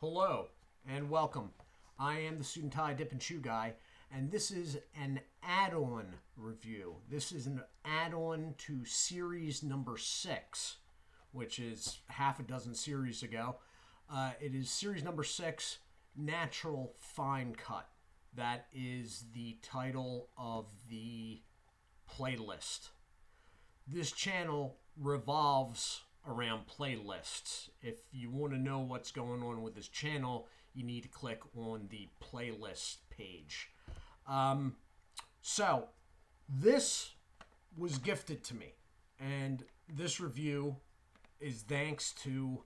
Hello and welcome. I am the Suit&Tie Dip&ChewGuy, and this is an add-on review. This is an add-on to series number 6, which is half a dozen series ago. It is series number 6, Natural Fine Cut. That is the title of the playlist. This channel revolves around playlists. If you want to know what's going on with this channel, you need to click on the playlist page. So this was gifted to me, and this review is thanks to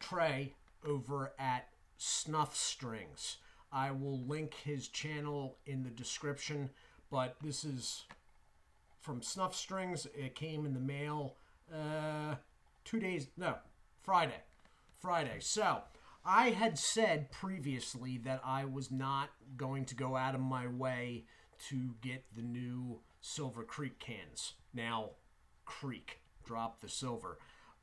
Trey over at Snuff Strings. I will link his channel in the description, but this is from Snuff Strings. It came in the mail Friday. So I had said previously that I was not going to go out of my way to get the new Silver Creek cans. Now, Creek, drop the silver,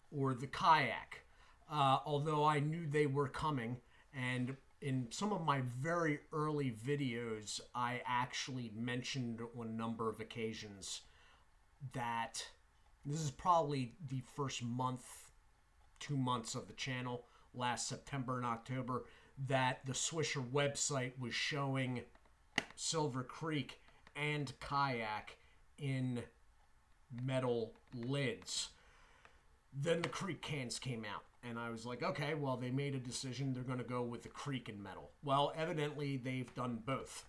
or the kayak. Although I knew they were coming, and in some of my very early videos, I actually mentioned on a number of occasions that this is probably the first month, 2 months of the channel, last September and October, that the Swisher website was showing Silver Creek and kayak in metal lids. Then the Creek cans came out, and I was like, okay, well, they made a decision. They're going to go with the Creek and metal. Well, evidently, they've done both.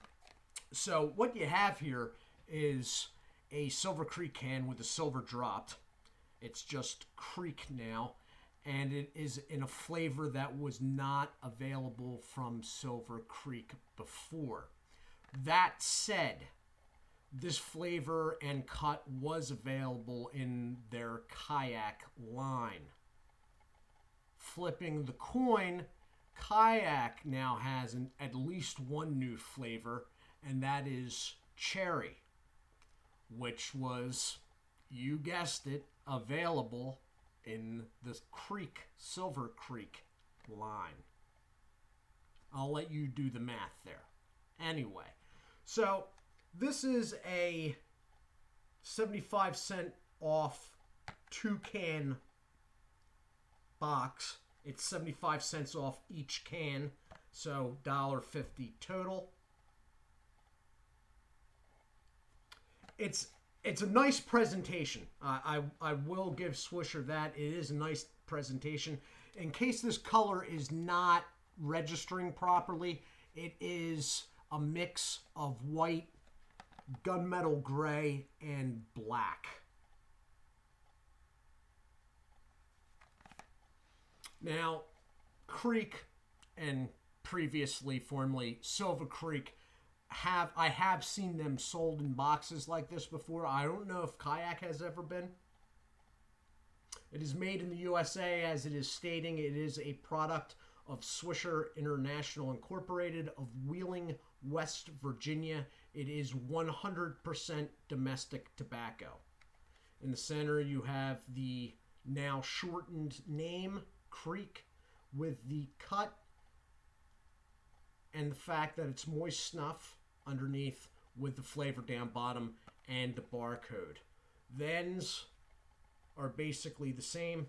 So what you have here is a Silver Creek can with the silver dropped. It's just Creek now, and it is in a flavor that was not available from Silver Creek before. That said, this flavor and cut was available in their kayak line. Flipping the coin, kayak now has at least one new flavor, and that is cherry, which was, you guessed it, available in the Silver Creek line. I'll let you do the math there. Anyway, so this is a 75-cent off 2-can box. It's 75 cents off each can, so $1.50 total. It's a nice presentation. I will give Swisher that. It is a nice presentation. In case this color is not registering properly, it is a mix of white, gunmetal gray, and black. Now, Creek and previously, formerly Silver Creek, I have seen them sold in boxes like this before. I don't know if kayak has ever been. It is made in the USA, as it is stating. It is a product of Swisher International Incorporated of Wheeling, West Virginia. It is 100% domestic tobacco. In the center, you have the now shortened name, Creek, with the cut and the fact that it's moist snuff underneath with the flavor down bottom and the barcode. Thens are basically the same.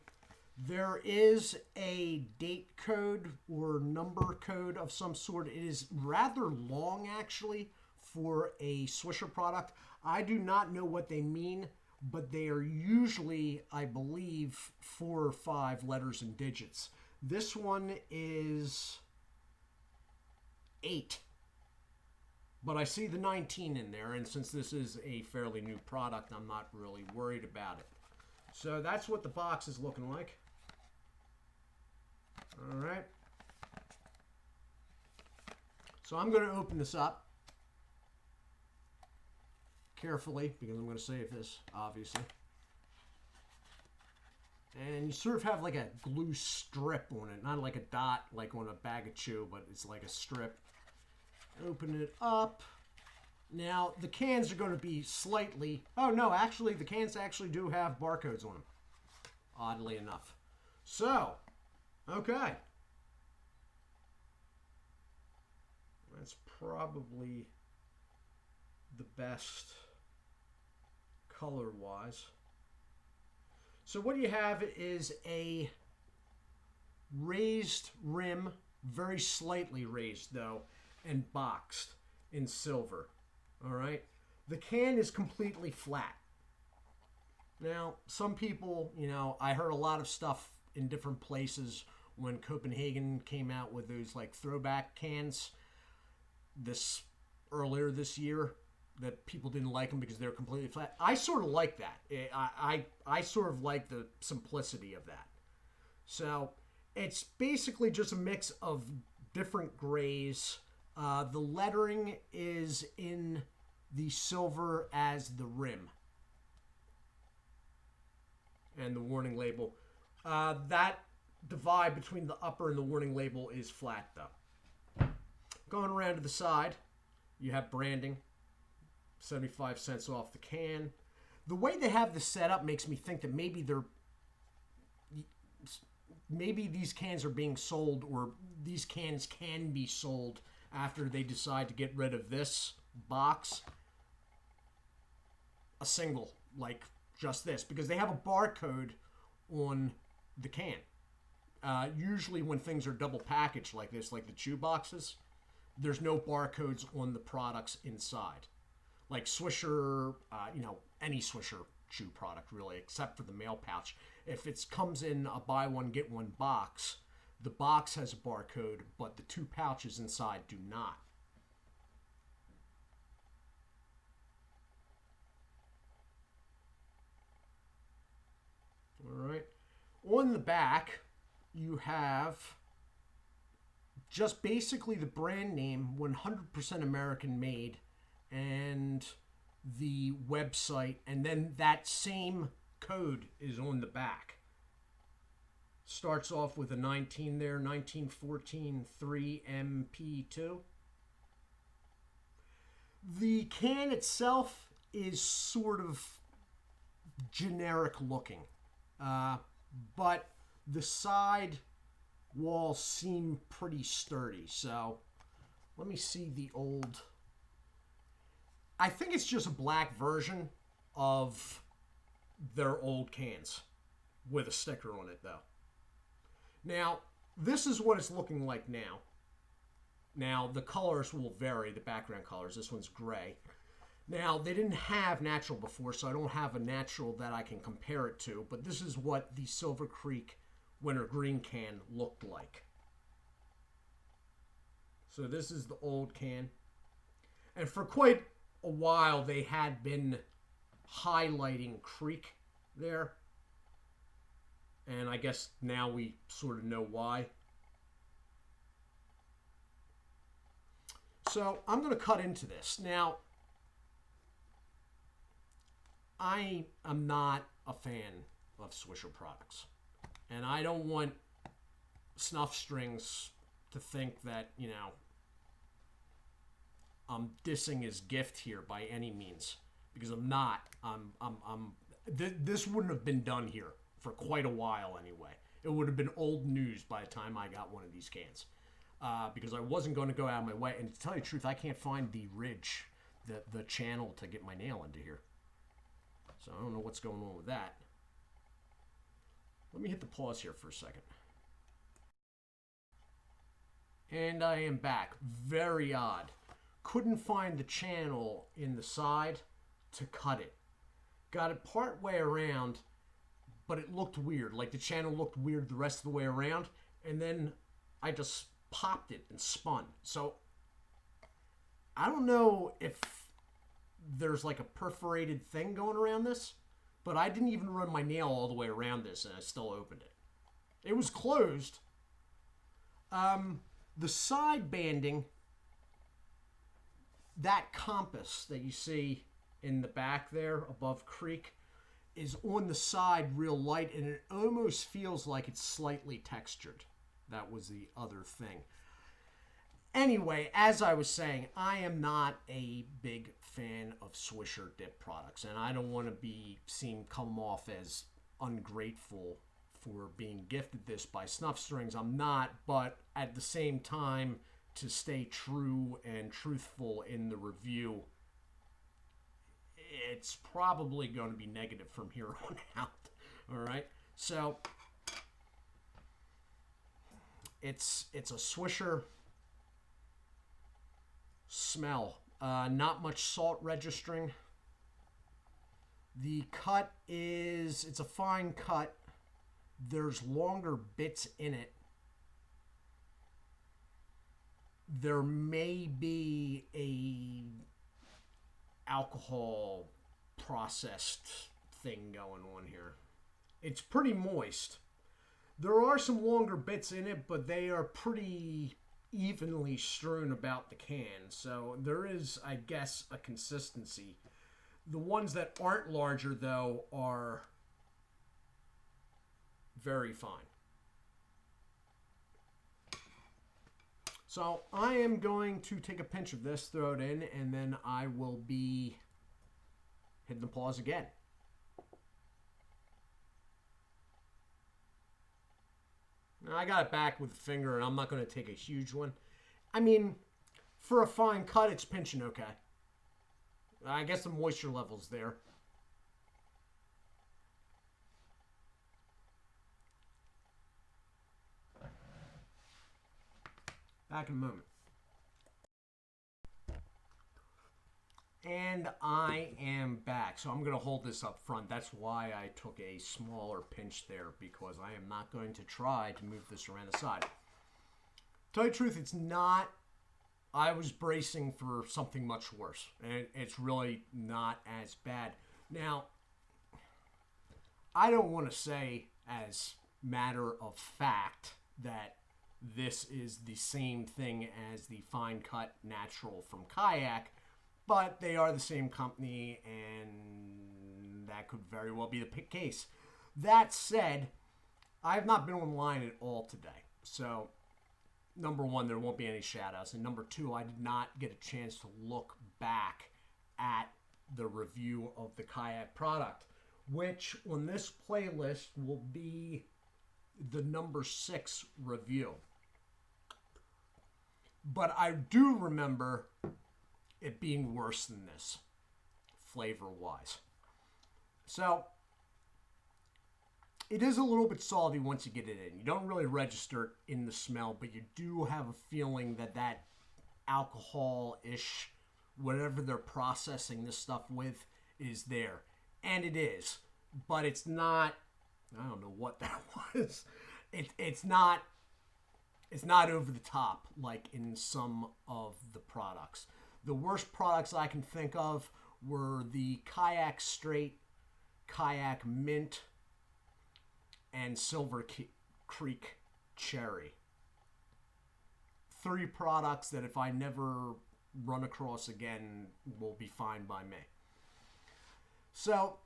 There is a date code or number code of some sort. It is rather long, actually, for a Swisher product. I do not know what they mean, but they are usually, I believe, 4 or 5 letters and digits. This one is 8. But I see the 19 in there, and since this is a fairly new product, I'm not really worried about it. So that's what the box is looking like. All right. So I'm going to open this up carefully, because I'm going to save this, obviously. And you sort of have like a glue strip on it, not like a dot like on a bag of chew, but it's like a strip. Open it up. Now, the cans are going to be slightly... Oh, no, actually, the cans actually do have barcodes on them, oddly enough. So, okay. That's probably the best color-wise. So what you have is a raised rim, very slightly raised though, and boxed in silver. All right. The can is completely flat. Now, some people, I heard a lot of stuff in different places when Copenhagen came out with those like throwback cans earlier this year, that people didn't like them because they're completely flat. I sort of like that. I sort of like the simplicity of that. So it's basically just a mix of different grays. The lettering is in the silver as the rim. And the warning label. That divide between the upper and the warning label is flat though. Going around to the side, you have branding. 75 cents off the can. The way they have this set up makes me think that maybe these cans are being sold, or these cans can be sold after they decide to get rid of this box. A single, like just this, because they have a barcode on the can. Usually when things are double packaged like this, like the chew boxes, there's no barcodes on the products inside. Like Swisher, any Swisher chew product really, except for the mail pouch. If it comes in a buy one, get one box, the box has a barcode, but the two pouches inside do not. All right. On the back, you have just basically the brand name, 100% American made, and the website, and then that same code is on the back. Starts off with a 19 there, 1914 3MP2. The can itself is sort of generic looking, but the side walls seem pretty sturdy. So let me see the old. I think it's just a black version of their old cans with a sticker on it, though. Now, this is what it's looking like now. Now, the colors will vary, the background colors. This one's gray. Now, they didn't have natural before, so I don't have a natural that I can compare it to, but this is what the Silver Creek Wintergreen can looked like. So this is the old can. And for quite a while, they had been highlighting Creek there. And I guess now we sort of know why. So I'm going to cut into this. Now, I am not a fan of Swisher products. And I don't want Snuff Strings to think that, I'm dissing his gift here by any means, because I'm not. This wouldn't have been done here for quite a while anyway. It would have been old news by the time I got one of these cans, because I wasn't going to go out of my way. And to tell you the truth, I can't find the ridge, the channel to get my nail into here. So I don't know what's going on with that. Let me hit the pause here for a second. And I am back. Very odd. Couldn't find the channel in the side to cut it. Got it part way around, but it looked weird. Like the channel looked weird the rest of the way around. And then I just popped it and spun. So I don't know if there's like a perforated thing going around this, but I didn't even run my nail all the way around this and I still opened it. It was closed. The side banding, that compass that you see in the back there above Creek, is on the side real light, and it almost feels like it's slightly textured. That was the other thing. Anyway, as I was saying, I am not a big fan of Swisher dip products, and I don't want to come off as ungrateful for being gifted this by Snuff Strings. I'm not, but at the same time, to stay true and truthful in the review, it's probably going to be negative from here on out. All right. So it's a Swisher smell. Not much salt registering. The cut it's a fine cut. There's longer bits in it. There may be a alcohol processed thing going on here. It's pretty moist. There are some longer bits in it, but they are pretty evenly strewn about the can. So there is, I guess, a consistency. The ones that aren't larger, though, are very fine. So I am going to take a pinch of this, throw it in, and then I will be hitting the pause again. Now I got it back with a finger, and I'm not going to take a huge one. I mean, for a fine cut, it's pinching okay. I guess the moisture level's there. Back in a moment. And I am back. So I'm going to hold this up front. That's why I took a smaller pinch there, because I am not going to try to move this around the side. Tell you the truth, it's not... I was bracing for something much worse, and it's really not as bad. Now, I don't want to say as matter of fact that this is the same thing as the fine cut natural from Kayak, but they are the same company, and that could very well be the case. That said, I have not been online at all today, so number one, there won't be any shout-outs. And number two, I did not get a chance to look back at the review of the Kayak product, which on this playlist will be the number 6 review. But I do remember it being worse than this, flavor-wise. So it is a little bit salty once you get it in. You don't really register it in the smell, but you do have a feeling that that alcohol-ish, whatever they're processing this stuff with, is there. And it is. But it's not, I don't know what that was. It's not over the top like in some of the products. The worst products I can think of were the Kayak Straight, Kayak Mint, and Silver Creek Cherry. 3 products that if I never run across again will be fine by me. So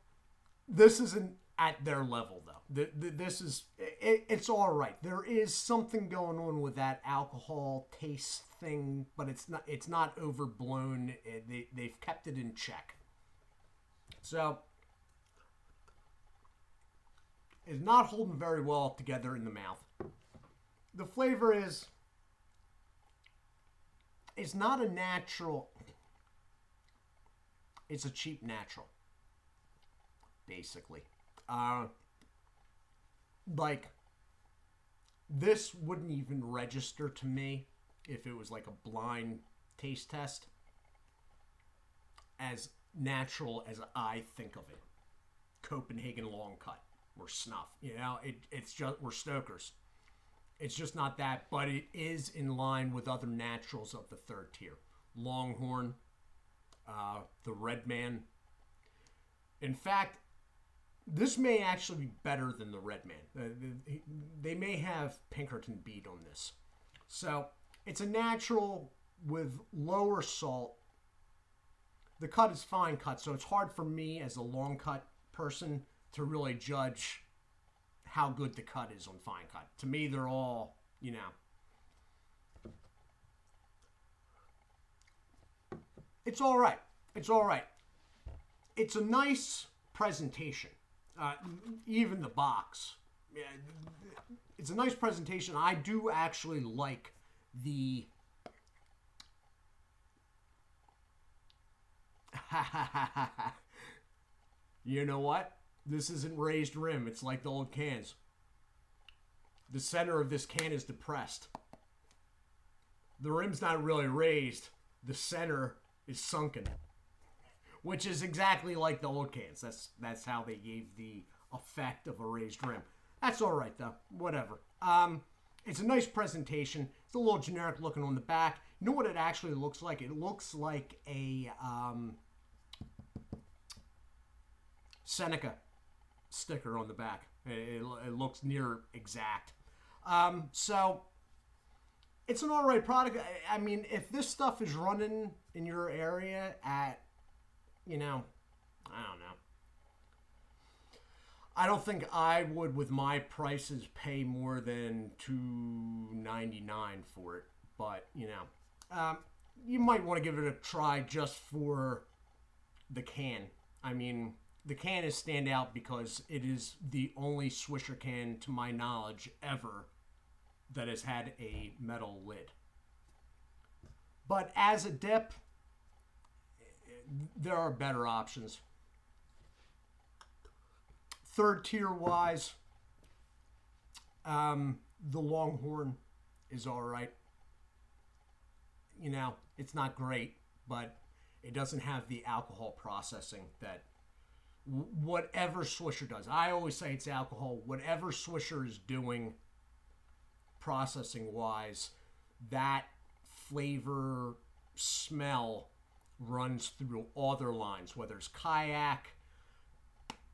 this isn't at their level though. This is, it's all right. There is something going on with that alcohol taste thing, but it's not overblown. They've kept it in check. So is not holding very well together in the mouth. The flavor is, it's not a natural, it's a cheap natural, basically. Like, this wouldn't even register to me if it was like a blind taste test as natural as I think of it. Copenhagen long cut. Or snuff, you know, it's just, we're stokers. It's just not that, but it is in line with other naturals of the 3rd tier. Longhorn, the Red Man. In fact, this may actually be better than the Red Man. They may have Pinkerton beat on this. So it's a natural with lower salt. The cut is fine cut, so it's hard for me as a long cut person to really judge how good the cut is on fine cut. To me, they're all, you know. It's all right. It's all right. It's a nice presentation. Even the box. It's a nice presentation. I do actually like the You know what? This isn't raised rim. It's like the old cans. The center of this can is depressed. The rim's not really raised. The center is sunken, which is exactly like the old cans. That's how they gave the effect of a raised rim. That's all right though. Whatever. It's a nice presentation. It's a little generic looking on the back. You know what it actually looks like? It looks like a Seneca sticker on the back. It looks near exact. So it's an all right product. I mean, if this stuff is running in your area at, I don't know. I don't think I would, with my prices, pay more than $2.99 for it. But you might want to give it a try just for the can. I mean, the can is stand out because it is the only Swisher can, to my knowledge, ever that has had a metal lid. But as a dip, there are better options. Third tier wise, the Longhorn is all right. It's not great, but it doesn't have the alcohol processing that whatever Swisher does. I always say it's alcohol. Whatever Swisher is doing processing wise, that flavor smell runs through all their lines, whether it's Kayak,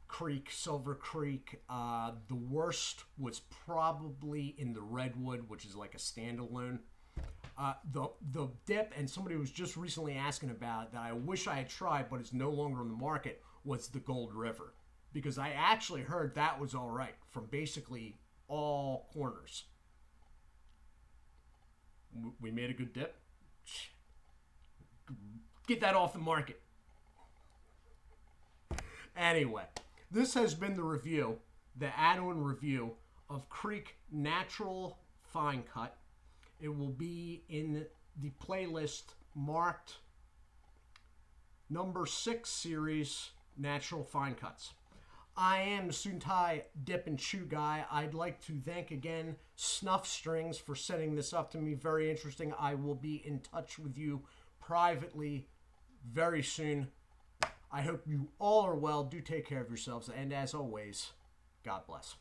Creek, Silver Creek. The worst was probably in the Redwood, which is like a standalone. The dip, and somebody was just recently asking about that I wish I had tried, but it's no longer on the market, was the Gold River. Because I actually heard that was all right from basically all corners. We made a good dip. Get that off the market. Anyway, this has been the review, the add-on review of Creek Natural Fine Cut. It will be in the playlist marked number 6 series, Natural Fine Cuts. I am the Suit&Tie Dip&ChewGuy. I'd like to thank again Snuff Strings for setting this up to me. Very interesting. I will be in touch with you privately very soon. I hope you all are well. Do take care of yourselves. And as always, God bless.